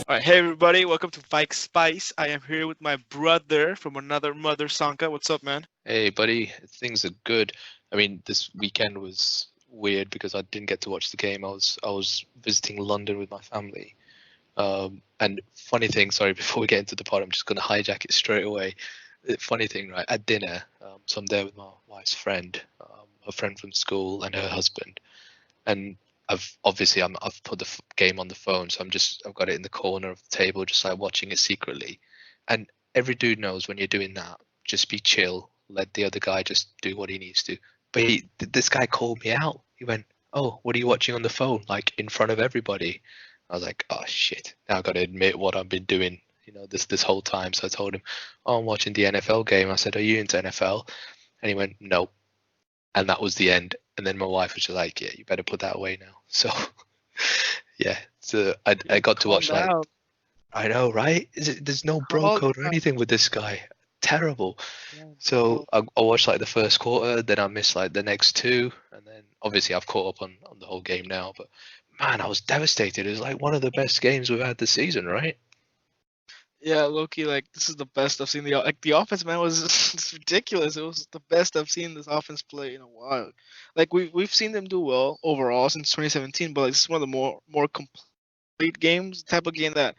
All right, hey everybody, welcome to Vike Spice. I am here with my brother from another mother, Sanka. What's up, man? Hey, buddy, things are good. I mean, this weekend was weird because I didn't get to watch the game. I was visiting London with my family. And funny thing, sorry, before we get into the pod, I'm just gonna hijack it straight away. Funny thing, right? At dinner, so I'm there with my wife's friend, a friend from school, and her husband. And I've put the game on the phone, so I've got it in the corner of the table, just like watching it secretly. And every dude knows when you're doing that, just be chill, let the other guy just do what he needs to. But this guy called me out. He went, "Oh, what are you watching on the phone?" Like in front of everybody. I was like, "Oh shit!" Now I got to admit what I've been doing, this whole time. So I told him, "Oh, I'm watching the NFL game." I said, "Are you into NFL?" And he went, "No." And that was the end. And then my wife was just like, "Yeah, you better put that away now." So yeah, so I Dude, got to calm watch like down. I know, right? There's no bro Calm code or down. anything with this guy. Terrible. Yeah, So bro. I watched like the first quarter, then I missed like the next two, and then obviously I've caught up on the whole game now. But man, I was devastated. It was like one of the best games we've had this season, right? Yeah, Loki, like this is the best I've seen. The offense, man, was it's ridiculous. It was the best I've seen this offense play in a while. Like we've seen them do well overall since 2017, but like, this is one of the more complete games, type of game that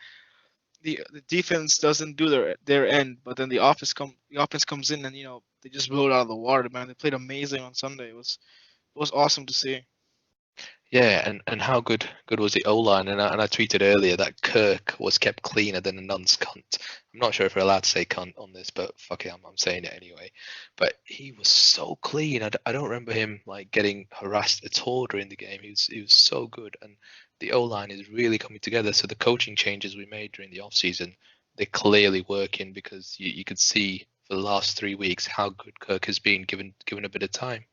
the defense doesn't do their end, but then the offense comes in and they just blow it out of the water, man. They played amazing on Sunday. It was awesome to see. Yeah, and how good was the O line? And I tweeted earlier that Kirk was kept cleaner than a nun's cunt. I'm not sure if we're allowed to say cunt on this, but fuck it, I'm saying it anyway. But he was so clean. I don't remember him like getting harassed at all during the game. He was so good, and the O line is really coming together. So the coaching changes we made during the off season, they're clearly working because you could see for the last 3 weeks how good Kirk has been given a bit of time.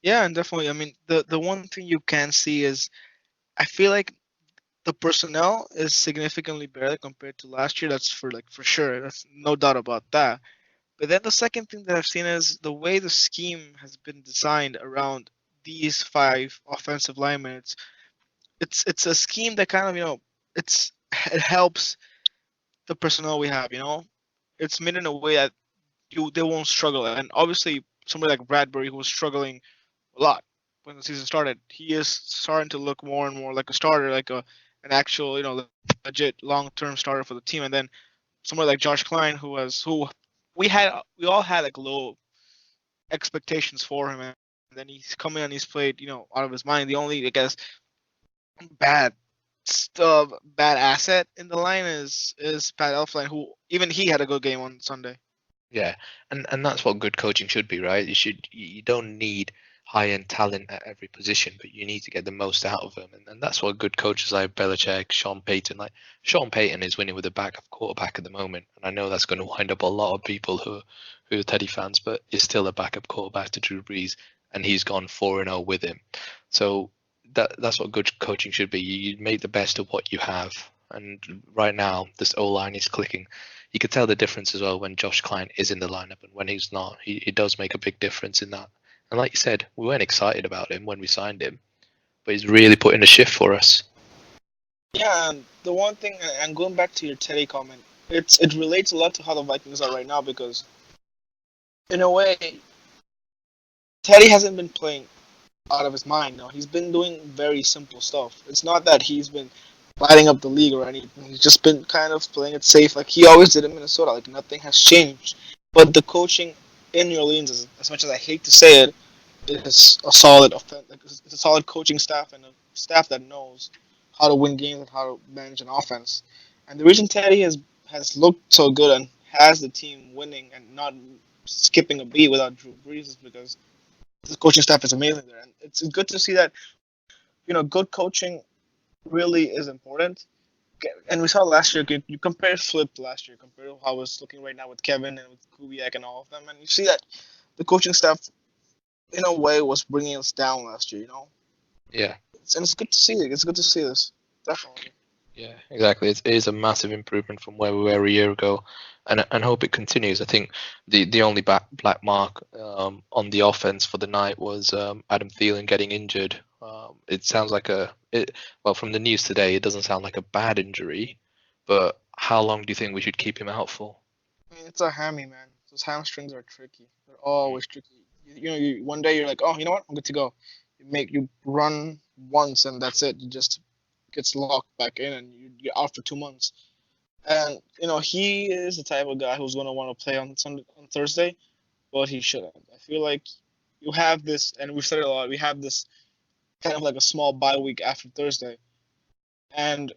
Yeah, and definitely. I mean, the one thing you can see is I feel like the personnel is significantly better compared to last year. That's for sure. That's no doubt about that. But then the second thing that I've seen is the way the scheme has been designed around these five offensive linemen. It's a scheme that kind of it helps the personnel we have. It's made in a way that they won't struggle. And obviously, somebody like Bradbury who was struggling a lot when the season started, he is starting to look more and more like a starter, like an actual legit long term starter for the team. And then somebody like Josh Klein who we all had like low expectations for him, and then he's come in and he's played out of his mind. The only I guess bad bad asset in the line is Pat Elflein, who even he had a good game on Sunday. Yeah, and that's what good coaching should be, right? You don't need high-end talent at every position, but you need to get the most out of them, and that's what good coaches like Belichick, Sean Payton, like Sean Payton is winning with a backup quarterback at the moment, and I know that's going to wind up a lot of people who are Teddy fans, but he's still a backup quarterback to Drew Brees, and he's gone 4-0 with him, so that's what good coaching should be. You make the best of what you have, and right now this O line is clicking. You could tell the difference as well when Josh Klein is in the lineup and when he's not. He does make a big difference in that. And like you said, we weren't excited about him when we signed him, but he's really put in a shift for us. Yeah, and the one thing, and going back to your Teddy comment, it relates a lot to how the Vikings are right now because in a way, Teddy hasn't been playing out of his mind. No, he's been doing very simple stuff. It's not that he's been lighting up the league or anything. He's just been kind of playing it safe, like he always did in Minnesota. Like nothing has changed. But the coaching in New Orleans, as much as I hate to say it, is a solid like it's a solid coaching staff and a staff that knows how to win games and how to manage an offense. And the reason Teddy has looked so good and has the team winning and not skipping a beat without Drew Brees is because the coaching staff is amazing there, and it's good to see that good coaching really is important. And we saw last year. You compare Flip last year, compare how it's looking right now with Kevin and with Kubiak and all of them, and you see that the coaching staff, in a way, was bringing us down last year. Yeah, And it's good to see it. It's good to see this, definitely. yeah, exactly. It is a massive improvement from where we were a year ago, and hope it continues. I think the only black mark on the offense for the night was Adam Thielen getting injured. it sounds like well, from the news today, it doesn't sound like a bad injury, but how long do you think we should keep him out for? I mean, it's a hammy, man. Those hamstrings are tricky. They're always tricky. One day you're like, oh, you know what? I'm good to go. You run once and that's it. You just gets locked back in and you're out for 2 months. And he is the type of guy who's gonna want to play on Thursday, but he shouldn't. I feel like you have this, and we've said it a lot. We have this kind of like a small bye week after Thursday, and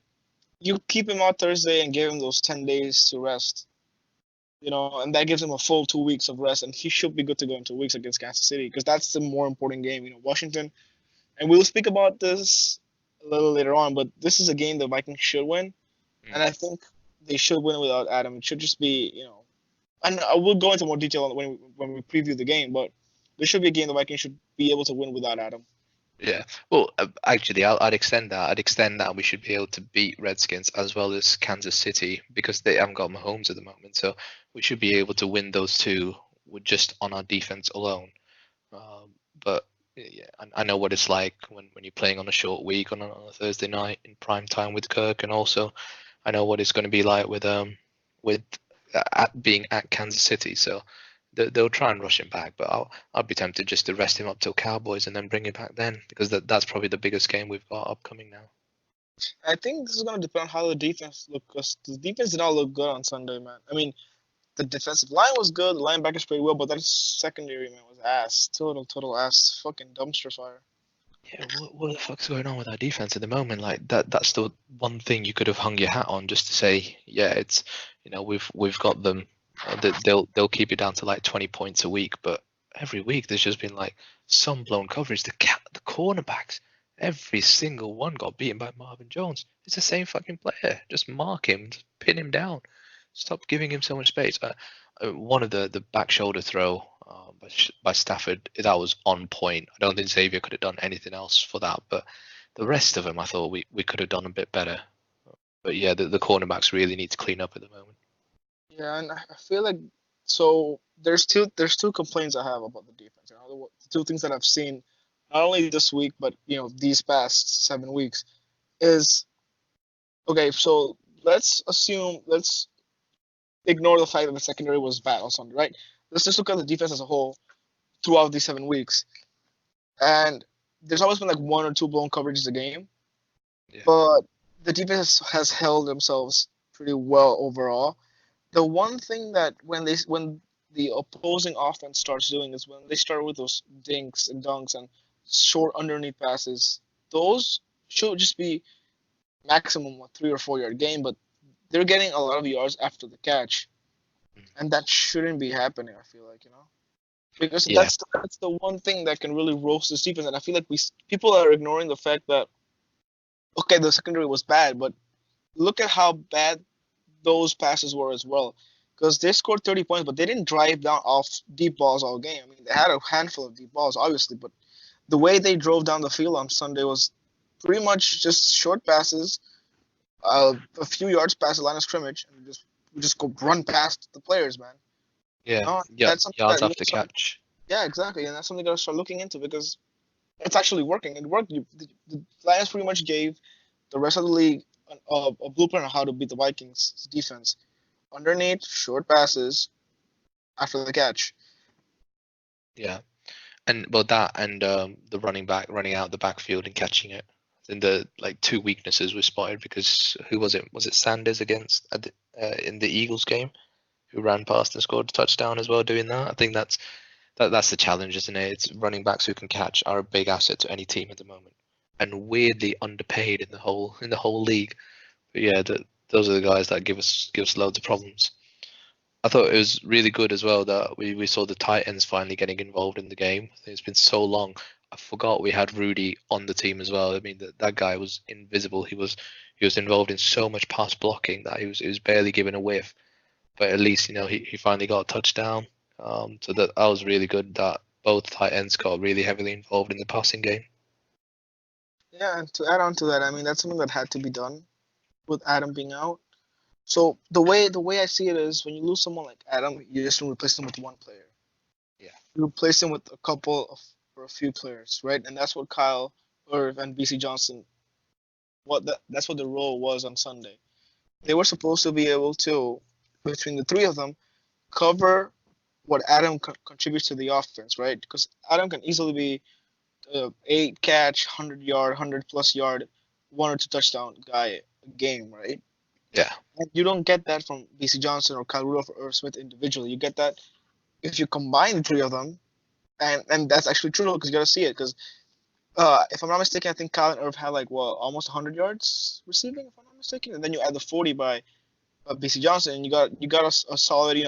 you keep him out Thursday and give him those 10 days to rest. And that gives him a full 2 weeks of rest, and he should be good to go in 2 weeks against Kansas City because that's the more important game. Washington, and we'll speak about this a little later on, but this is a game the Vikings should win, and Mm. I think they should win without Adam. It should just be. And I will go into more detail on when we preview the game, but this should be a game the Vikings should be able to win without Adam. Yeah. Well, actually, I'd extend that. I'd extend that we should be able to beat Redskins as well as Kansas City because they haven't got Mahomes at the moment. So we should be able to win those two with just on our defense alone. But yeah, I know what it's like when you're playing on a short week on a Thursday night in prime time with Kirk, and also I know what it's going to be like with being at Kansas City. So they'll try and rush him back, but I'd be tempted just to rest him up till Cowboys and then bring him back then because that's probably the biggest game we've got upcoming now. I think this is going to depend on how the defense look, because the defense did not look good on Sunday, man. I mean, the defensive line was good, the linebackers played well, but that secondary, man, was ass. Total ass. Fucking dumpster fire. Yeah, what the fuck's going on with our defense at the moment? Like that's the one thing you could have hung your hat on just to say, yeah, it's we've got them. They'll keep it down to like 20 points a week, but every week there's just been like some blown coverage. The cornerbacks, every single one got beaten by Marvin Jones. It's the same fucking player. Just mark him, just pin him down. Stop giving him so much space. One of the back shoulder throw by Stafford, that was on point. I don't think Xavier could have done anything else for that, but the rest of them, I thought we could have done a bit better. But yeah, the cornerbacks really need to clean up at the moment. Yeah, and I feel like so there's two complaints I have about the defense. The two things that I've seen not only this week but these past 7 weeks is okay. So let's ignore the fact that the secondary was bad on Sunday, right? Let's just look at the defense as a whole throughout these 7 weeks. And there's always been like one or two blown coverages a game, Yeah. but the defense has held themselves pretty well overall. The one thing that when the opposing offense starts doing is when they start with those dinks and dunks and short underneath passes, those should just be maximum a 3 or 4 yard game, but they're getting a lot of yards after the catch, and that shouldn't be happening. I feel like because Yeah. that's the one thing that can really roast this defense, and I feel like people are ignoring the fact that okay, the secondary was bad, but look at how bad those passes were as well. Because they scored 30 points, but they didn't drive down off deep balls all game. I mean, they had a handful of deep balls, obviously, but the way they drove down the field on Sunday was pretty much just short passes, a few yards past the line of scrimmage, and we just go run past the players, man. Yeah. Yeah. That's something Yards that after catch. yeah, exactly, and that's something you gotta start looking into because it's actually working. It worked. The Lions pretty much gave the rest of the league a blueprint on how to beat the Vikings defense. Underneath, short passes after the catch. Yeah. And well, that and the running back running out the backfield and catching it. And the like two weaknesses were spotted because who was it? Was it Sanders against in the Eagles game who ran past and scored a touchdown as well doing that? I think that's the challenge, isn't it? It's running backs who can catch are a big asset to any team at the moment, and weirdly underpaid in the whole league. But yeah, those are the guys that give us loads of problems. I thought it was really good as well that we saw the tight ends finally getting involved in the game. I think it's been so long. I forgot we had Rudy on the team as well. I mean that guy was invisible. He was involved in so much pass blocking that he was barely given a whiff. But at least he finally got a touchdown. So that was really good that both tight ends got really heavily involved in the passing game. Yeah, and to add on to that, I mean that's something that had to be done with Adam being out. So the way I see it is when you lose someone like Adam, you just replace him with one player. Yeah. You replace him with a couple of or a few players, right? And that's what Kyle and BC Johnson, that's what the role was on Sunday. They were supposed to be able to, between the three of them, cover what Adam contributes to the offense, right? Because Adam can easily be 8 catch, 100 yard, 100 plus yard, 1 or 2 touchdown guy a game, right? Yeah, And you don't get that from BC Johnson or Kyle Rudolph or Irv Smith individually. You get that if you combine the three of them, and that's actually true because you got to see it. Because if I'm not mistaken, I think Kyle and Irv had like almost 100 yards receiving, if I'm not mistaken, and then you add the 40 by BC Johnson, and you got a solid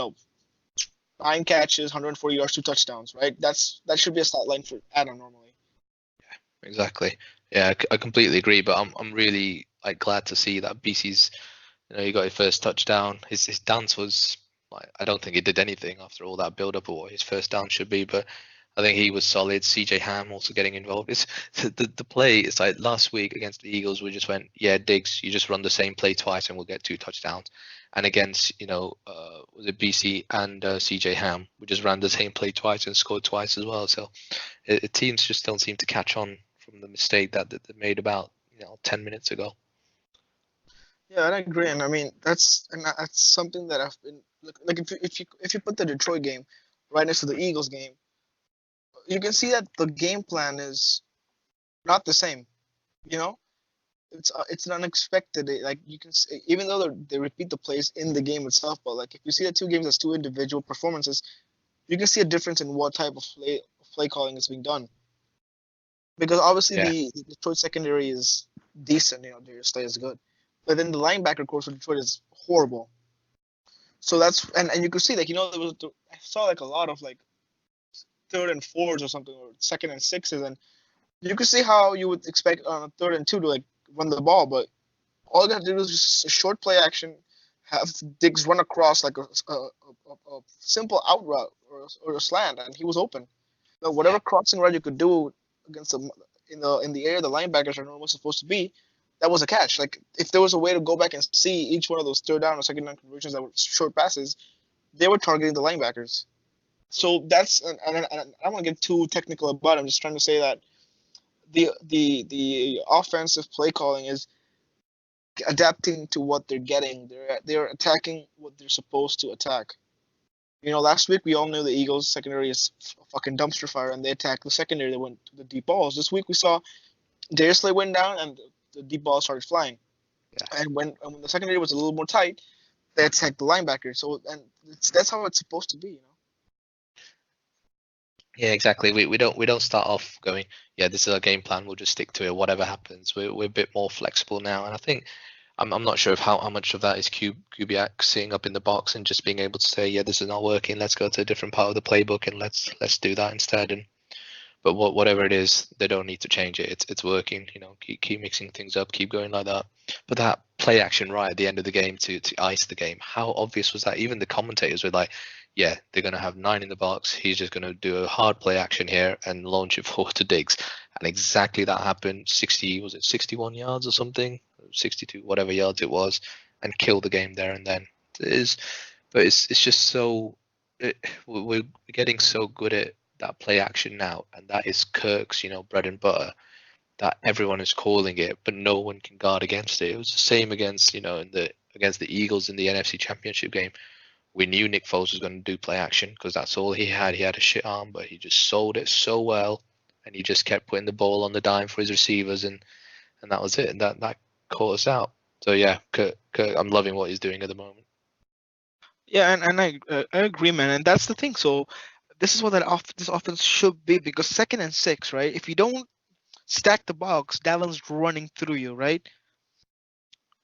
9 catches, 140 yards, 2 touchdowns, right? That should be a stat line for Adam normally. exactly. Yeah, I completely agree. But I'm really like glad to see that BC's, he got his first touchdown. His dance was like, I don't think he did anything after all that build up or what his first down should be, but I think he was solid. CJ Ham also getting involved. It's the play. It's like last week against the Eagles, we just went, yeah, Diggs, you just run the same play twice and we'll get 2 touchdowns. And against was it BC and CJ Ham, we just ran the same play twice and scored twice as well. So teams just don't seem to catch on from the mistake that they made about 10 minutes ago. Yeah, I agree, and I mean that's something that I've been like if you put the Detroit game right next to the Eagles game, you can see that the game plan is not the same. You know, it's an unexpected. Like you can see, even though they repeat the plays in the game itself, but like if you see the two games as two individual performances, you can see a difference in what type of play calling is being done. Because obviously Yeah, the Detroit secondary is decent. Their stay is good, but then the linebacker course for Detroit is horrible. So that's and you could see like I saw like a lot of like third and fours or something or second and sixes, and you could see how you would expect on a third and two to like run the ball, but all you got to do is just a short play action, have Diggs run across like a simple out route or a slant, and he was open. yeah. Whatever crossing route you could do against the in the area the linebackers are normally supposed to be, that was a catch. Like if there was a way to go back and see each one of those third down or second down conversions that were short passes, they were targeting the linebackers. So that's and I don't want to get too technical about it. I'm just trying to say that the offensive play calling is adapting to what they're getting. They're attacking what they're supposed to attack. Last week we all knew the Eagles secondary is a fucking dumpster fire, and they attacked the secondary. They went to the deep balls. This week we saw Darius Slay went down, and the deep balls started flying. Yeah. And when the secondary was a little more tight, they attacked the linebacker. So that's how it's supposed to be. Yeah, exactly. We don't start off going, yeah, this is our game plan. We'll just stick to it. Whatever happens, we're a bit more flexible now. And I think I'm not sure of how much of that is Kubiak sitting up in the box and just being able to say, yeah, this is not working. Let's go to a different part of the playbook and let's do that instead. And but whatever it is, they don't need to change it. It's working. Keep mixing things up. Keep going like that. But that play action right at the end of the game to ice the game. How obvious was that? Even the commentators were like, "Yeah, they're gonna have 9 in the box. He's just gonna do a hard play action here and launch it forward to Diggs." And exactly that happened. 61 yards or something, 62 whatever yards it was, and kill the game there and then. It is, but it's just so we're getting so good at that play action now, and that is Kirk's, bread and butter. That everyone is calling it, but no one can guard against it. It was the same against, against the Eagles in the NFC Championship game. We knew Nick Foles was going to do play action because that's all he had. He had a shit arm, but he just sold it so well, and he just kept putting the ball on the dime for his receivers, and that was it. And that caught us out. So yeah, Kirk, I'm loving what he's doing at the moment. Yeah, and I agree, man. And that's the thing. So this is what this offense should be because second and six, right? If you don't stack the box, Dalvin's running through you, right?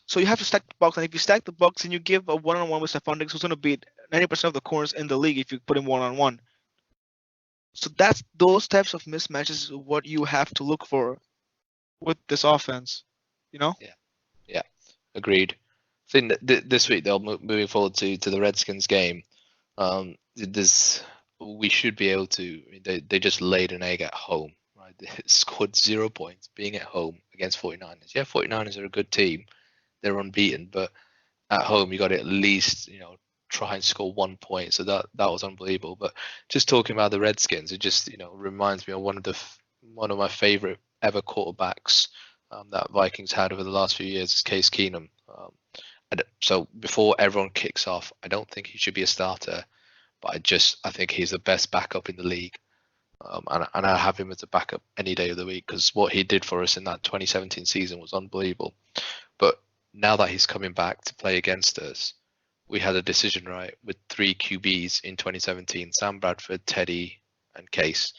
So you have to stack the box, and if you stack the box and you give a one-on-one with Stephon Diggs, who's going to beat 90% of the corners in the league if you put him one-on-one. So that's those types of mismatches is what you have to look for with this offense, you know? Yeah, yeah, agreed. I think that this week they'll moving forward to the Redskins game. There's we should be able to. They just laid an egg at home, right? They scored 0 points being at home against 49ers. Yeah, 49ers are a good team. They're unbeaten, but at home you got to at least try and score 1 point. So that was unbelievable. But just talking about the Redskins, it just reminds me of one of my favorite ever quarterbacks that Vikings had over the last few years is Case Keenum. So before everyone kicks off, I don't think he should be a starter, but I think he's the best backup in the league. And I have him as a backup any day of the week because what he did for us in that 2017 season was unbelievable. But now that he's coming back to play against us, we had a decision right with 3 QBs in 2017: Sam Bradford, Teddy, and Case.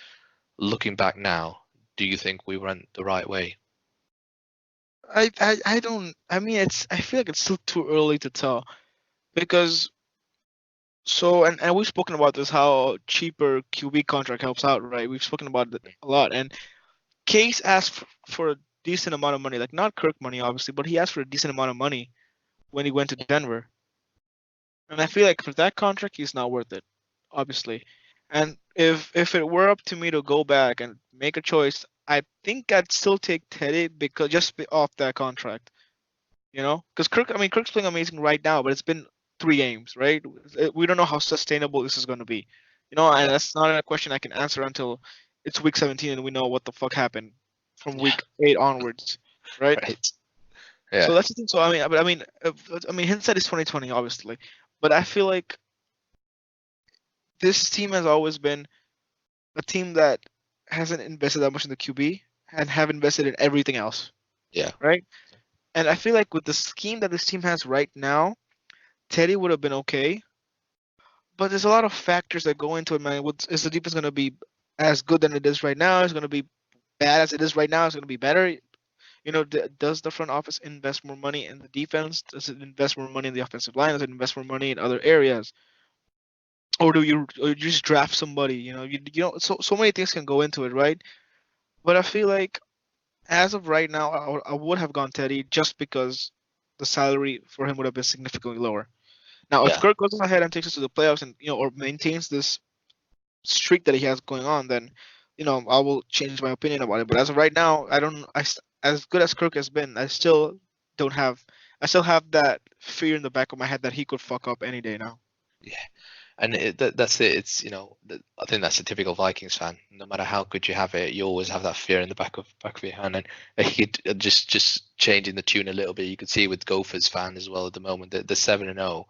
Looking back now, do you think we went the right way? I don't. I mean, I feel like it's still too early to tell because and we've spoken about this how cheaper QB contract helps out, right? We've spoken about it a lot, and Case asked for a decent amount of money, like not Kirk money, obviously, but he asked for a decent amount of money when he went to Denver. And I feel like for that contract, he's not worth it, obviously. And if it were up to me to go back and make a choice, I think I'd still take Teddy because off that contract, because Kirk's playing amazing right now, but it's been 3 games, right? We don't know how sustainable this is going to be, and Yeah, that's not a question I can answer until it's week 17 and we know what the fuck happened from yeah, week 8 onwards, right? right. So Yeah, that's the thing. So I mean, hindsight is 2020, obviously, but I feel like this team has always been a team that hasn't invested that much in the QB and have invested in everything else, yeah, right? And I feel like with the scheme that this team has right now, Teddy would have been okay. But there's a lot of factors that go into it, man. Is the defense going to be as good than it is right now? Is it going to be bad as it is right now? Is it going to be better? Does the front office invest more money in the defense? Does it invest more money in the offensive line? Does it invest more money in other areas? Or you just draft somebody? So many things can go into it, right? But I feel like as of right now, I would have gone Teddy just because the salary for him would have been significantly lower. Now, if yeah, Kirk goes ahead and takes us to the playoffs and or maintains this streak that he has going on, then I will change my opinion about it. But as of right now, I don't. As good as Kirk has been, don't have. I still have that fear in the back of my head that he could fuck up any day now. yeah. And that's it. It's I think that's a typical Vikings fan. No matter how good you have it, you always have that fear in the back of your hand. And he just changing the tune a little bit. You could see with Gophers fan as well at the moment. The 7-0,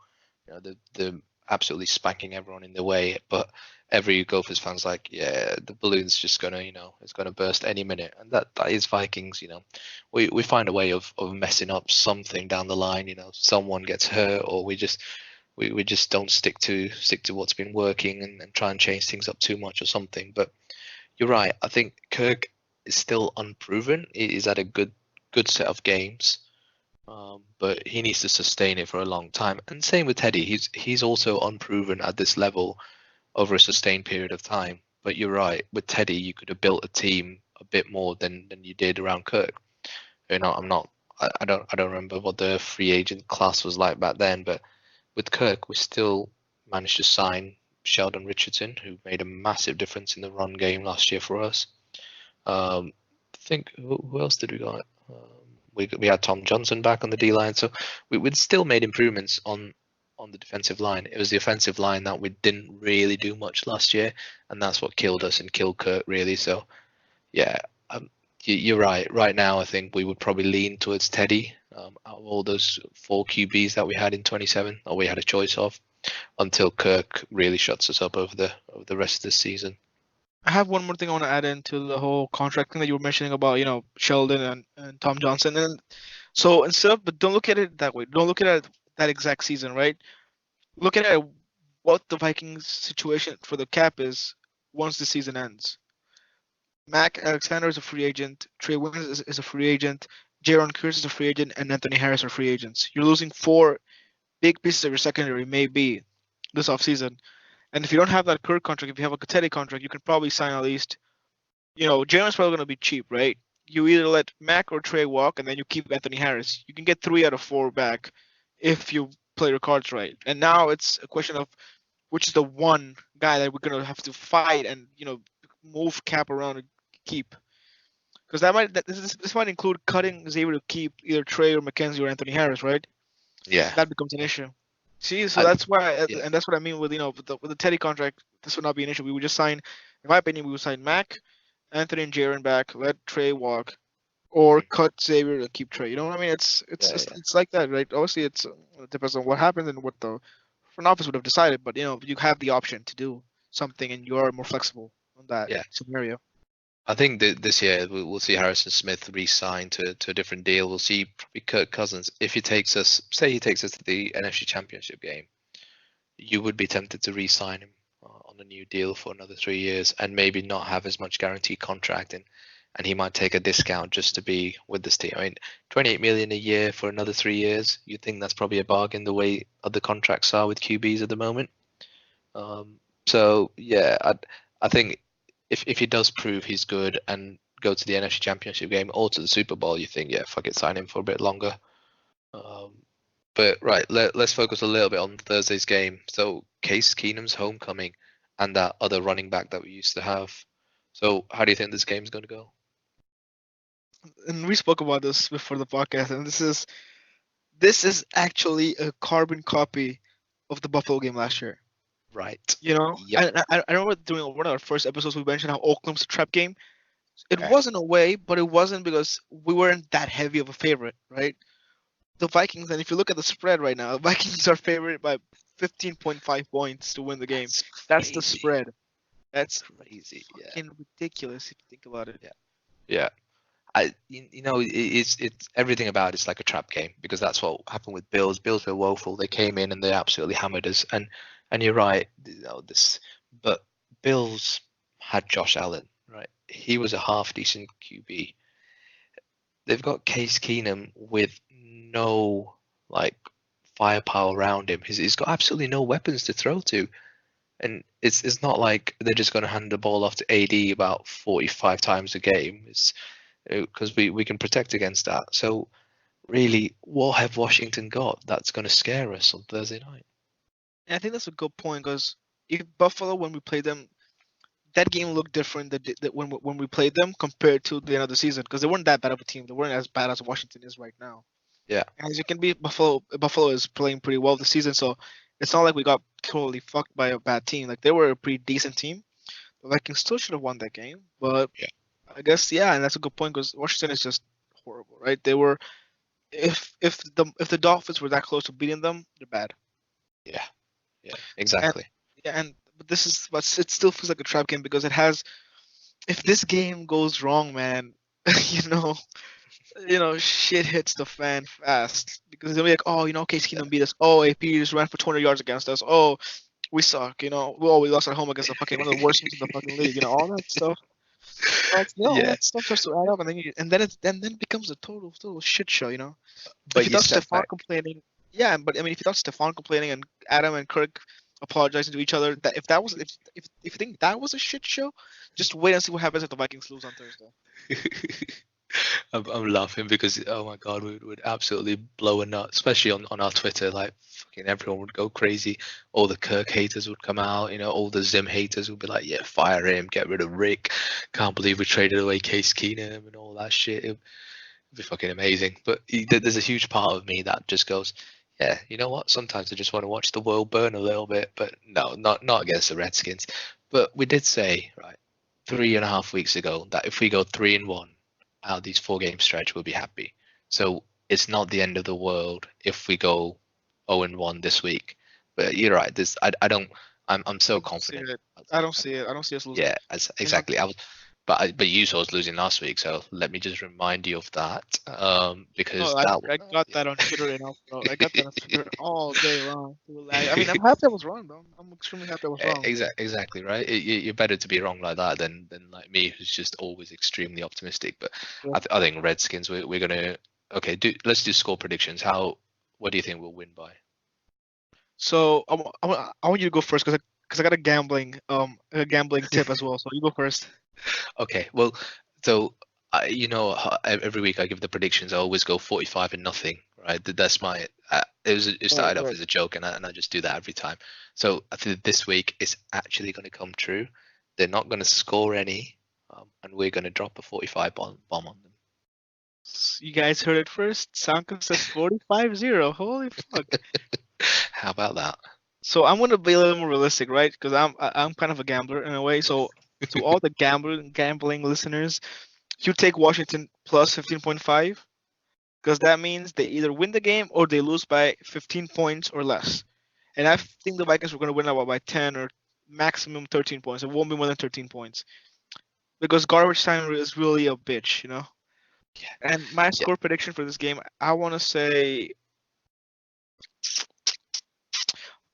they're absolutely spanking everyone in the way. But every Gophers fan's like, yeah, the balloon's just gonna it's gonna burst any minute. And that is Vikings. We find a way of messing up something down the line. Someone gets hurt, or we just don't stick to what's been working and try and change things up too much or something. But you're right. I think Kirk is still unproven. He's had a good set of games, but he needs to sustain it for a long time. And same with Teddy. He's also unproven at this level over a sustained period of time. But you're right. With Teddy, you could have built a team a bit more than you did around Kirk. I'm not. I don't remember what the free agent class was like back then, but with Kirk, we still managed to sign Sheldon Richardson, who made a massive difference in the run game last year for us. I think who else did we got? We had Tom Johnson back on the D line, so we'd still made improvements on the defensive line. It was the offensive line that we didn't really do much last year, and that's what killed us and killed Kirk really. So yeah, you're right. Right now, I think we would probably lean towards Teddy out of all those 4 QBs that we had in 27, or we had a choice of, until Kirk really shuts us up over the rest of the season. I have one more thing I want to add into the whole contract thing that you were mentioning about, Sheldon and Tom Johnson. And so but don't look at it that way. Don't look at it that exact season, right? Look at it what the Vikings situation for the cap is once the season ends. Mac Alexander is a free agent. Trey Waynes is a free agent. Jaron Kearse is a free agent, and Anthony Harris are free agents. You're losing 4 big pieces of your secondary, maybe this offseason. And if you don't have that Kirk contract, if you have a Teddy contract, you can probably sign at least. Jaron's probably going to be cheap, right? You either let Mac or Trey walk, and then you keep Anthony Harris. You can get 3 out of 4 back if you play your cards right. And now it's a question of which is the one guy that we're going to have to fight and move cap around and keep. Because this might include cutting Xavier to keep either Trey or McKenzie or Anthony Harris, right? Yeah, That becomes an issue. See, so I, that's why, yeah, and that's what I mean with with the Teddy contract. This would not be an issue. We would just sign, in my opinion, we would sign Mac, Anthony and Jaren back. Let Trey walk, or Mm. cut Xavier to keep Trey. You know what I mean? It's it's Yeah, it's, yeah. it's like that, right? Obviously, it depends on what happens and what the front office would have decided. But you have the option to do something, and you're more flexible on that Yeah. scenario. I think that this year we'll see Harrison Smith re-sign to a different deal. We'll see probably Kirk Cousins if he takes us, say he takes us to the NFC Championship game. You would be tempted to re-sign him on a new deal for another 3 years and maybe not have as much guaranteed contract and he might take a discount just to be with this team. I mean, 28 million a year for another 3 years. You think that's probably a bargain the way other contracts are with QBs at the moment. So yeah, I think if he does prove he's good and go to the NFC Championship game or to the Super Bowl, you think yeah, fuck it, sign him for a bit longer. Um, but right, let's focus a little bit on Thursday's game. So Case Keenum's homecoming and that other running back that we used to have. So how do you think this game's going to go? And we spoke about this before the podcast, and this is actually a carbon copy of the Buffalo game last year. Right. You know, Yep. I remember during one of our first episodes we mentioned how Oakland's a trap game. It Yeah. was in a way, but it wasn't because we weren't that heavy of a favorite, right? The Vikings, and if you look at the spread right now, the Vikings are favored by 15.5 points to win the game. That's That's the crazy. spread. That's Crazy. Yeah. fucking ridiculous if you think about it. Yeah. Yeah. It's everything about it's like a trap game because that's what happened with Bills. Bills were woeful. They came in and they absolutely hammered us. And you're right, but Bills had Josh Allen, right? He was a half decent QB. They've got Case Keenum with no like firepower around him. He's got absolutely no weapons to throw to. And it's not like they're just going to hand the ball off to AD about 45 times a game. It's because we can protect against that. So really, what have Washington got that's going to scare us on Thursday night? And I think that's a good point because if Buffalo, when we played them, that game looked different that when we played them compared to the end of the season because they weren't that bad of a team. They weren't as bad as Washington is right now. Yeah, And as you can be, Buffalo is playing pretty well this season, so it's not like we got totally fucked by a bad team. Like they were a pretty decent team. The Vikings still should have won that game, but yeah, I guess yeah, and that's a good point because Washington is just horrible, right? They were if the Dolphins were that close to beating them, they're bad. yeah, yeah, And exactly. yeah, and but it still feels like a trap game because it has if this game goes wrong, man, you know, shit hits the fan fast because they'll be like, oh, Case Yeah. Keenum beat us. Oh, AP just ran for 200 yards against us. Oh, we suck. We lost at home against the fucking one of the worst teams in the fucking league. All that stuff. All Yeah, that stuff starts to add up, and then it becomes a total shit show. If but you you thought step Stephon back. complaining, yeah, but I mean, if you thought Stephon complaining and Adam and Kirk apologizing to each other, that if that was if you think that was a shit show, just wait and see what happens if the Vikings lose on Thursday. I'm laughing because oh my god, we would absolutely blow a nut, especially on our Twitter. Like fucking everyone would go crazy. All the Kirk haters would come out. All the Zim haters would be like, yeah, fire him, get rid of Rick. Can't believe we traded away Case Keenum and all that shit. It'd be fucking amazing. But there's a huge part of me that just goes, yeah, you know what? Sometimes I just want to watch the world burn a little bit. But no, not against the Redskins. But we did say right 3.5 weeks ago that if we go 3-1 out of these 4 game stretch, we'll be happy. So it's not the end of the world if we go 0-1 this week. But you're right. I don't. I'm I so don't see confident. it. I don't see it. I don't see us losing. Yeah, exactly. But you saw us losing last week, so let me just remind you of that. No, Because I that. I got that on Twitter enough, bro. I got that on Twitter all day long. I mean, I'm happy I was wrong, bro. I'm extremely happy I was wrong. Exactly right. You're better to be wrong like that than like me, who's just always extremely optimistic. But Yeah. I think Redskins, we're gonna okay. Let's do score predictions. What do you think we'll win by? So I want you to go first because I got a gambling tip as well. So you go first. Okay, well, so how every week I give the predictions. I always go 45 and nothing, right? That's my. It Right, started off right. as a joke, and I just do that every time. So I think this week it's actually going to come true. They're not going to score any, and we're going to drop a 45 bomb on them. You guys heard it first. Sanka says 45-0. Holy fuck. How about that? So I'm gonna be a little more realistic, right? Because I'm kind of a gambler in a way. So to all the gambling listeners, you take Washington plus 15.5 because that means they either win the game or they lose by 15 points or less. And I think the Vikings were going to win about by 10 or maximum 13 points. It won't be more than 13 points because garbage time is really a bitch, you know. Yeah. And my Yeah. score prediction for this game, I want to say,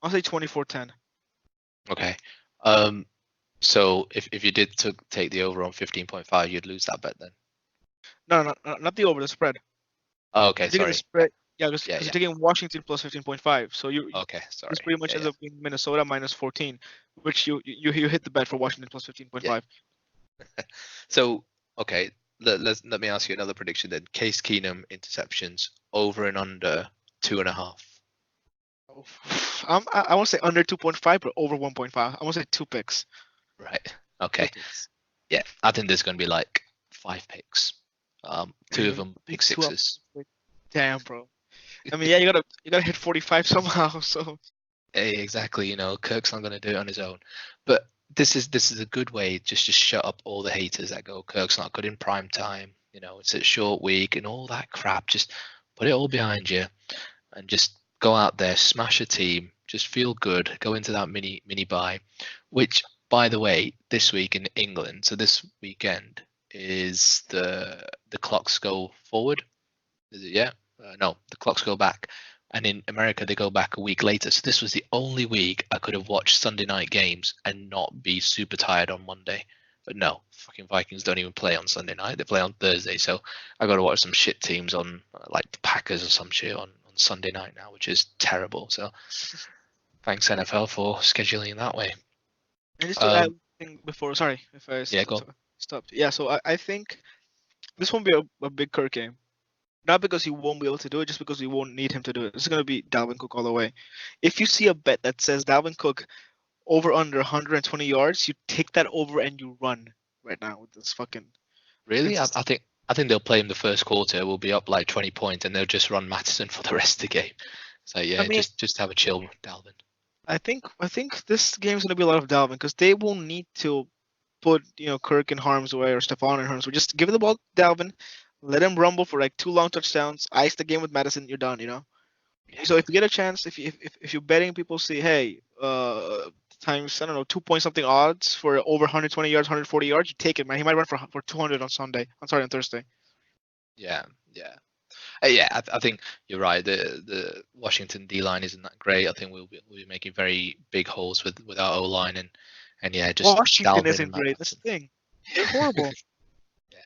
I'll say 24-10. Okay. So if you did take the over on 15.5, you'd lose that bet then. No, not the over, the spread. Oh, okay, You're taking the sorry. spread, yeah, because Yeah, you're yeah. taking Washington plus 15.5. So Okay, this sorry. pretty much Yeah, ends yeah. up being Minnesota minus 14, which you hit the bet for Washington plus Yeah. 15.5. So, okay, let me ask you another prediction then. Case Keenum interceptions over and under 2.5. I won't say under 2.5, but over 1.5. I won't say two picks. Right. Two Okay. picks. Yeah, I think there's going to be like 5 picks. Two of Really? them pick These two up. sixes. Damn, bro. I mean, yeah, you gotta hit 45 somehow. So Exactly. You know, Kirk's not going to do it on his own. But this is a good way just to shut up all the haters that go, Kirk's not good in prime time. You know, it's a short week and all that crap. Just put it all behind you and just go out there, smash a team, just feel good, go into that mini buy, which by the way, this week in England, so this weekend is the clocks go forward. Is it? Yeah. No, the clocks go back. And in America, they go back a week later. So this was the only week I could have watched Sunday night games and not be super tired on Monday. But no, fucking Vikings don't even play on Sunday night. They play on Thursday. So I got to watch some shit teams on like the Packers or some shit on Sunday night now, which is terrible. So thanks NFL for scheduling that way. and just to add Um, one thing before, sorry if I yeah, go on. stopped. Yeah, so I think this won't be a big Kirk game. Not because he won't be able to do it, just because we won't need him to do it. This is gonna be Dalvin Cook all the way. If you see a bet that says Dalvin Cook over under 120 yards, you take that over and you run right now with this fucking Really? I consistent. think I think they'll play him the first quarter. We'll be up like 20 points, and they'll just run Mattison for the rest of the game. So I yeah, mean, just have a chill, Dalvin. I think this game's gonna be a lot of Dalvin because they will need to put Kirk in harm's way or Stephon in harm's way. Just give the ball to Dalvin, let him rumble for like two long touchdowns, ice the game with Madison, you're done. Yeah, So if you get a chance, if you're betting, people see, hey, times I don't know 2 point something odds for over 120 yards, 140 yards, you take it, man. He might run for 200 on Sunday. I'm sorry, on Thursday. yeah, yeah. Yeah, I think you're right. The Washington D line isn't that great. I think we'll be making very big holes with our O line and yeah, just Washington Dalvin and isn't Matt great. That's Mattison. the thing. They're horrible. Yeah,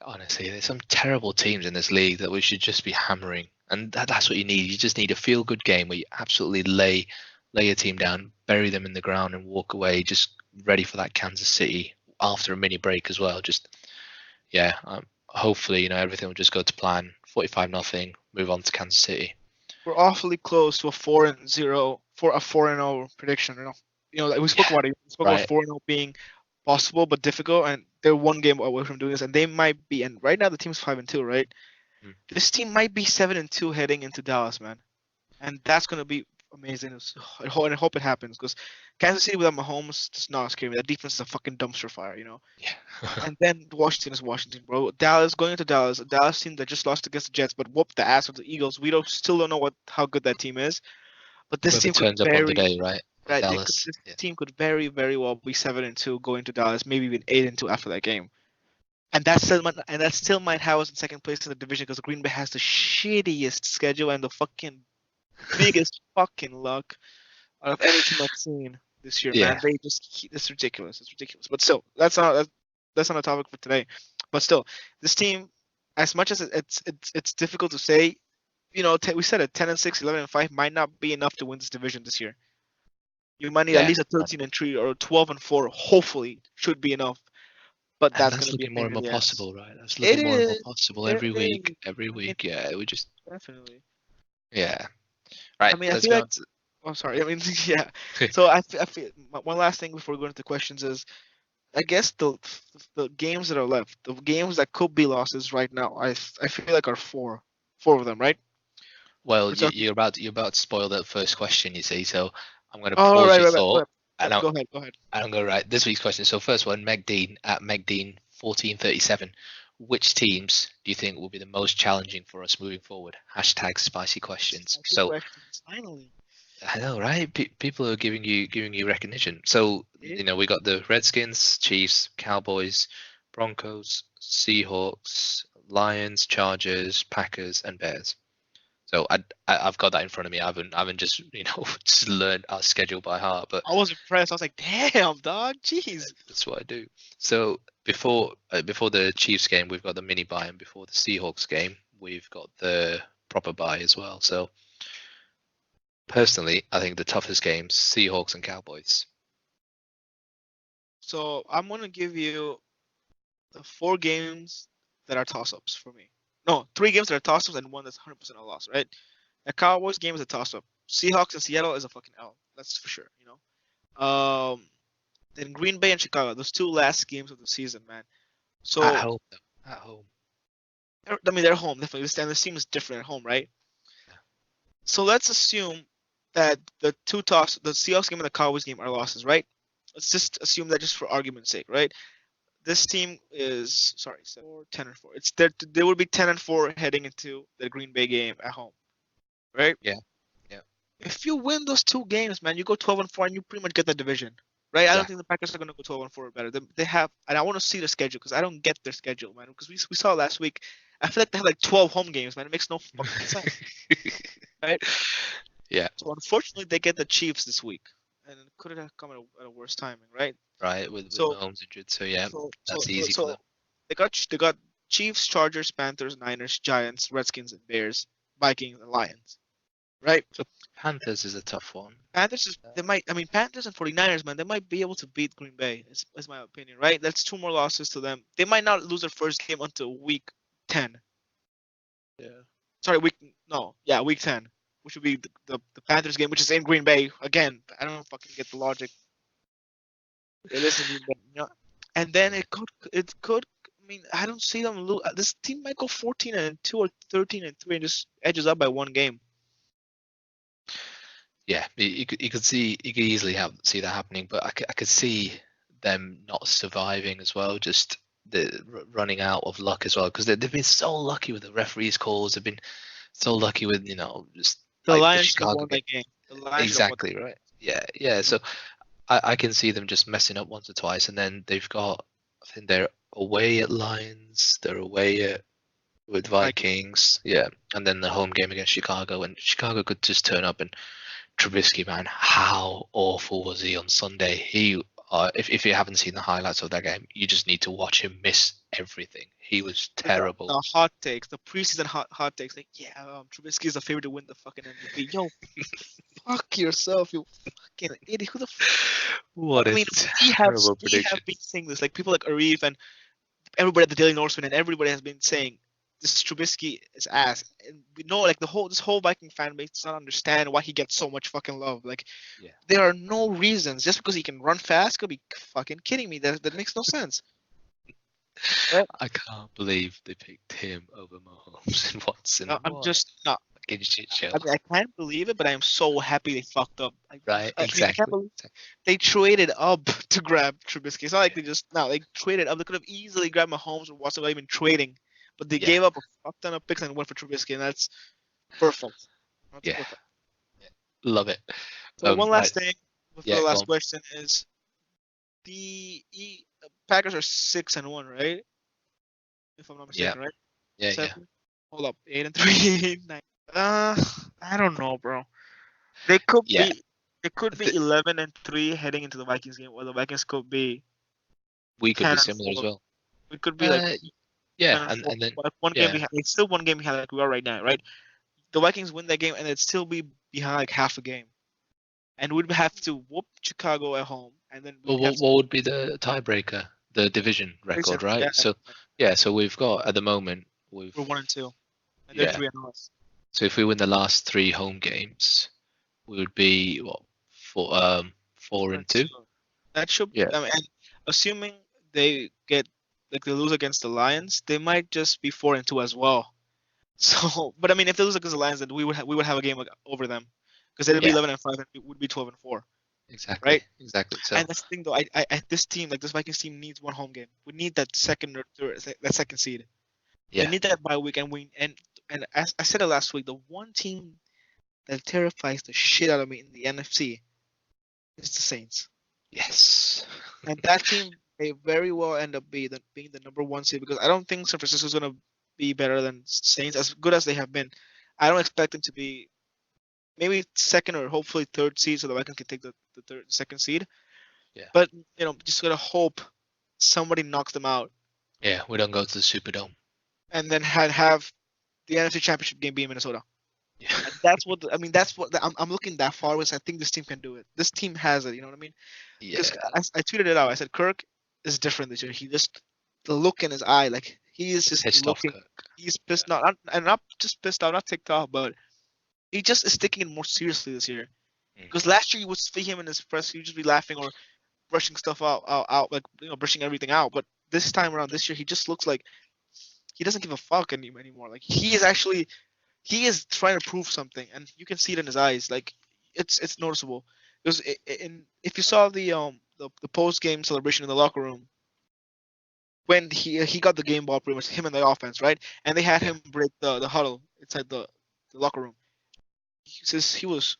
honestly, there's some terrible teams in this league that we should just be hammering, and that's what you need. You just need a feel good game where you absolutely lay a team down, bury them in the ground, and walk away, just ready for that Kansas City after a mini break as well. Just yeah, hopefully everything will just go to plan. 45-0, move on to Kansas City. We're awfully close to a 4-0 for a 4-0 prediction. Like we spoke Yeah, about it. We spoke about right. 4-0 being possible but difficult, and they're one game away from doing this, and they might be. And right now the team's 5-2, right? Mm. This team might be 7-2 heading into Dallas, man, and that's gonna be amazing. I hope it happens because Kansas City without Mahomes does not scare me. That defense is a fucking dumpster fire. Yeah. And then Washington is Washington, bro. Dallas going into Dallas, a Dallas team that just lost against the Jets, but whooped the ass of the Eagles. Still don't know how good that team is. But this Whoever team could turns up on the very day, right? right. Dallas. This Yeah. team could very very well be 7-2 going to Dallas, maybe even 8-2 after that game. And that still might have us in second place in the division because Green Bay has the shittiest schedule and the fucking biggest fucking luck out of any team I've seen this year, man. Yeah. It's ridiculous. It's ridiculous. But still, that's not a topic for today. But still, this team, as much as it's difficult to say, we said it, 10-6, 11-5 might not be enough to win this division this year. You might need at Yeah. least a 13-3 or a 12-4. Hopefully, should be enough. But And that's that's gonna be a looking more pain and in more the ass. possible, right? That's It looking more and more is. possible It every week. is. Every I mean, week. Yeah. We just definitely. yeah. I Right. mean, I Let's feel go like. on to Oh, sorry. I mean, yeah. So I feel one last thing before we go into the questions is I guess the games that are left, the games that could be losses right now, I feel like are four of them, right? well, We're talking. you're about to spoil that first question, you see. So I'm going to Oh, pause right, your right, right, thought, right. And Go ahead. I'm going right. This week's question. So first one, Meg Dean at Meg Dean 1437. Which teams do you think will be the most challenging for us moving forward? Hashtag spicy questions. Spicy So questions, finally. I know, right? People are giving you recognition. So Yeah. we got the Redskins, Chiefs, Cowboys, Broncos, Seahawks, Lions, Chargers, Packers, and Bears. So I've got that in front of me. I haven't just just learned our schedule by heart, but I was impressed. I was like, damn, dog. Jeez. that's what I do. So before the Chiefs game, we've got the mini bye, and before the Seahawks game, we've got the proper bye as well. So personally, I think the toughest games, Seahawks and Cowboys. So I'm gonna give you the 4 games that are toss-ups for me. No, 3 games that are toss-ups and one that's 100% a loss, right? The Cowboys game is a toss-up. Seahawks and Seattle is a fucking L. That's for sure. Then Green Bay and Chicago, those 2 last games of the season, man. So At home, though. At home. I mean, they're home definitely. This team is different at home, right? Yeah. So let's assume that the Seahawks game and the Cowboys game are losses, right? Let's just assume that just for argument's sake, right? This team is 10 and 4. They would be 10 and 4 heading into the Green Bay game at home, right? Yeah. Yeah. If you win those 2 games, man, you go 12 and 4 and you pretty much get the division, right? I don't think the Packers are gonna go 12 and 4 or better. They have, and I want to see their schedule because I don't get their schedule, man. Because we saw last week, I feel like they have like 12 home games, man. It makes no fucking sense, right? Yeah. So unfortunately, they get the Chiefs this week, and it could have come at a worse timing, right? Right, with So- Mahomes injured. So yeah, So that's easy so for them. they got Chiefs, Chargers, Panthers, Niners, Giants, Redskins, and Bears, Vikings, and Lions, right? Panthers is a tough one. Panthers Panthers and 49ers, man, they might be able to beat Green Bay. Is my opinion, right? That's 2 more losses to them. They might not lose their first game until week 10. Yeah. Sorry, week 10, which would be the Panthers game, which is in Green Bay again. I don't fucking get the logic. It is in Green Bay, and then it could. I mean, I don't see them lose. This team might go 14-2 or 13-3 and just edges up by 1 game. Yeah, you could easily see that happening, but I could see them not surviving as well, just the running out of luck as well, because they've been so lucky with the referees' calls. They've been so lucky with just The like Lions the should have Chicago won game. that game. The Lions should have won Exactly right. Yeah. So I can see them just messing up once or twice, and then they've got, I think they're away at Lions, they're away with Vikings, yeah, and then the home game against Chicago, and Chicago could just turn up. And Trubisky, man, how awful was he on Sunday? If you haven't seen the highlights of that game, you just need to watch him miss everything. He was terrible. The hot takes, the preseason hot takes, like, Trubisky is the favorite to win the fucking MVP. Yo, fuck yourself, you fucking idiot. Who the What a terrible prediction. We have been saying this, like people like Arif and everybody at the Daily Norseman and everybody has been saying this Trubisky is ass. And we know, like, this whole Viking fan base does not understand why he gets so much fucking love. Like, there are no reasons. Just because he can run fast, could be fucking kidding me. That makes no sense. I can't believe they picked him over Mahomes and Watson. I'm just not. Shit show. I mean, I can't believe it, but I am so happy they fucked up. Right, I exactly. can't believe they traded up to grab Trubisky. It's not like they traded up. They could have easily grabbed Mahomes or Watson without even trading, but they gave up a fuck ton of picks and went for Trubisky, and that's perfect. Perfect. Love it. So one last thing before the last on. question is the Packers are 6-1, right? If I'm not mistaken, right? Yeah. 7? Hold up, 8-3, 9. I don't know, bro. They could be 11-3 heading into the Vikings game, or the Vikings could be. We could be similar as well. We could be like. And then one game behind. It's still 1 game behind, like we are right now, right? The Vikings win that game, and it'd still be behind like half a game, and we'd have to whoop Chicago at home, and then. What would be the tiebreaker? The division record, right? So we've got at the moment we're 1-2, and they're 3-0. So if we win the last 3 home games, we would be 4-2. That should. I mean, and assuming they lose against the Lions, they might just be 4-2 as well. So, but I mean, if they lose against the Lions, then we would have a game over them, because they'd be 11-5 and we would be 12-4. Exactly. right? Exactly. So And that's the thing, though. This team, like this Vikings team, needs one home game. We need that second or third, that second seed. We yeah. need that bye week, and as I said it last week, the one team that terrifies the shit out of me in the NFC is the Saints, Yes. and that team may very well end up being the number one seed because I don't think San Francisco is gonna be better than Saints as good as they have been. I don't expect them to be maybe second or hopefully third seed so the Vikings can take the second seed. Yeah. But just gotta hope somebody knocks them out Yeah. We don't go to the Superdome. and then have the NFC Championship game be in Minnesota. Yeah. And that's what I mean. That's what I'm looking that far because I think this team can do it. This team has it. You know what I mean? Because Yeah. I tweeted it out. I said Kirk is different this year. He just the look in his eye, like he is just Pissed off looking. Kirk. He's Yeah. pissed and not just pissed off, not ticked off, but he just is taking it more seriously this year. Mm. Because last year you would see him in his press, he'd just be laughing or brushing stuff out, like brushing everything out. But this time around, this year, he just looks like he doesn't give a fuck anymore. Like he is trying to prove something, and you can see it in his eyes. Like it's noticeable. Because if you saw the post game celebration in the locker room when he got the game ball, pretty much him and the offense, right? And they had Yeah. him break the huddle inside the locker room. He was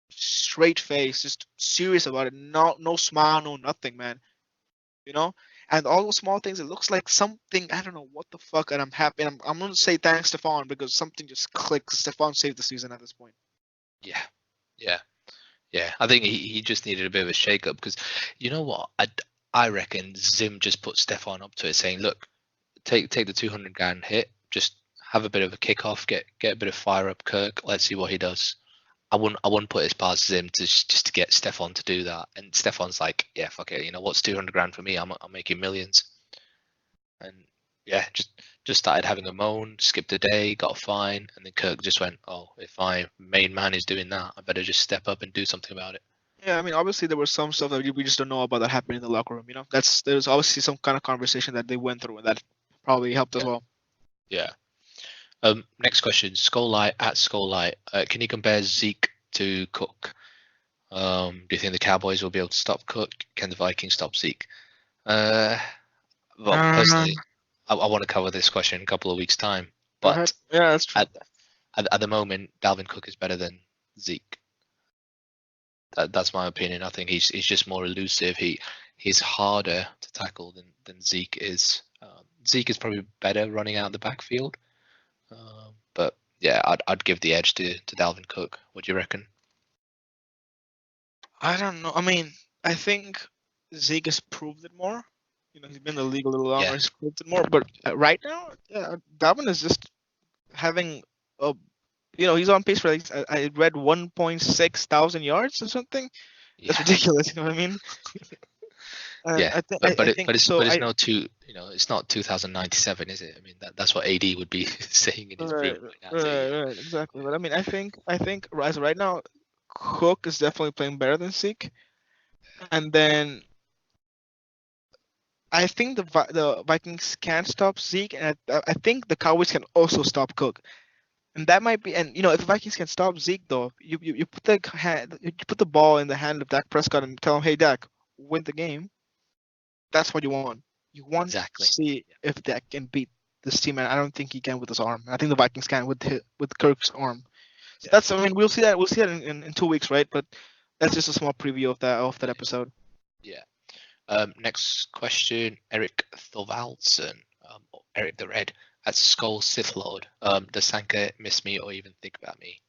straight face, just serious about it. No smile, no nothing, man. You know. And all those small things, it looks like something. I don't know what the fuck, and I'm happy. I'm gonna say thanks, Stephon, because something just clicked. Stephon saved the season at this point. Yeah. Yeah. Yeah. I think he just needed a bit of a shake up because you know what? I reckon Zim just put Stefan up to it, saying, "Look, take the 200 grand hit, just have a bit of a kickoff, get a bit of fire up Kirk. Let's see what he does." I wouldn't put it past Zim to just to get Stefan to do that. And Stefan's like, yeah, fuck it. You know what's 200 grand for me? I'm making millions. And yeah, just started having a moan, skipped a day, got a fine, and then Kirk just went, oh, if my main man is doing that, I better just step up and do something about it. Yeah, I mean, obviously there was some stuff that we just don't know about that happened in the locker room. There's obviously some kind of conversation that they went through, and that probably helped as Yeah, well. yeah. Next question, Skulllight at Skulllight. Can you compare Zeke to Cook? Do you think the Cowboys will be able to stop Cook? Can the Vikings stop Zeke? Uh, well, Uh, personally, I want to cover this question in a couple of weeks' time. Go ahead. But Yeah, that's true. at at the moment, Dalvin Cook is better than Zeke. That's my opinion. I think he's just more elusive. He's harder to tackle than Zeke is. Zeke is probably better running out the backfield. But yeah, I'd give the edge to Dalvin Cook. What do you reckon? I don't know. I mean, I think Zeke has proved it more. He's been in the league a little longer. Yeah, He's proved it more. But right now, yeah, Dalvin is just having a, he's on pace for like I read 1.6 thousand yards or something. That's yeah, ridiculous. You know what I mean? And yeah. I think But I it think but it's so. but it's no two. It's not 2097, is it? I mean that's what AD would be saying in his Right, room right now. Saying, right, exactly. But I mean, I think as of right now, Cook is definitely playing better than Zeke, and then I think the Vikings can stop Zeke, and I think the Cowboys can also stop Cook, and that might be. And if the Vikings can stop Zeke, though, you put you put the ball in the hand of Dak Prescott and tell him, hey Dak, win the game. That's what you want. You want to exactly. see if Dak can beat this team, and I don't think he can with his arm. I think the Vikings can with Kirk's arm. So Yeah. that's, I mean, we'll see that. We'll see that in 2 weeks, right? But that's just a small preview of that episode. Yeah. Next question, Eric Thorvaldsen, or Eric the Red at Skull Sith Lord. Does Sanka miss me or even think about me?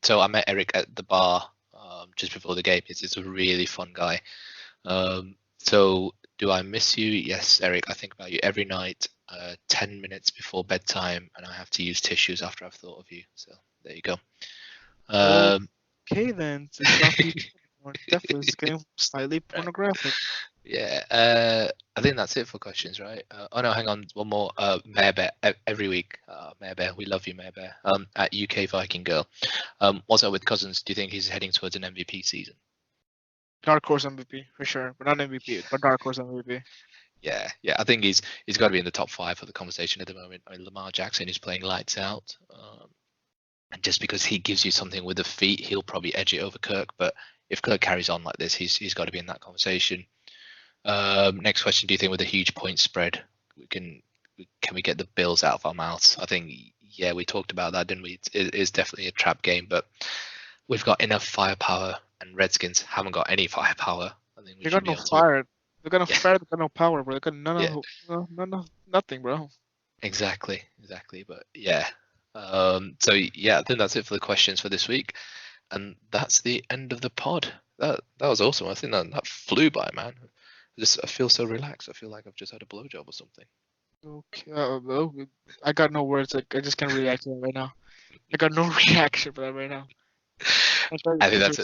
So I met Eric at the bar just before the game. He's a really fun guy. So do I miss you? Yes, Eric. I think about you every night, 10 minutes before bedtime, and I have to use tissues after I've thought of you. So there you go. Um, Okay, then it's not PG anymore. Definitely, it's getting slightly right. pornographic. Yeah, I think that's it for questions, right? Oh no, hang on, one more. Mayor Bear every week. Mayor Bear, we love you, Mayor Bear. At UK Viking Girl. What's up with Cousins? Do you think he's heading towards an MVP season? Dark horse MVP for sure, but not MVP, but dark horse MVP. Yeah, yeah. I think he's got to be in the top five for the conversation at the moment. I mean, Lamar Jackson is playing lights out, and just because he gives you something with the feet, he'll probably edge it over Kirk. But if Kirk carries on like this, he's got to be in that conversation. Next question: do you think with a huge point spread, can we get the Bills out of our mouths? I think yeah, we talked about that, didn't we? It is definitely a trap game, but we've got enough firepower, and Redskins haven't got any firepower. I think we They should got be no able to. fire. They got no Yeah. fire. They got no power, bro. They got Yeah. none of nothing, bro. Exactly. But yeah. So yeah, I think that's it for the questions for this week, and that's the end of the pod. That was awesome. I think that flew by, man. I feel so relaxed. I feel like I've just had a blowjob or something. Okay. I got no words. Like, I just can't react to that right now. I got no reaction for that right now. I think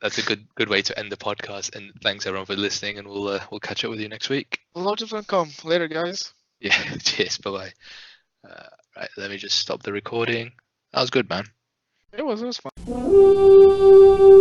that's a good way to end the podcast. And thanks everyone for listening. And we'll catch up with you next week. Loads of fun. Come later, guys. Yeah. Cheers. Bye bye. Right. Let me just stop the recording. That was good, man. It was fun.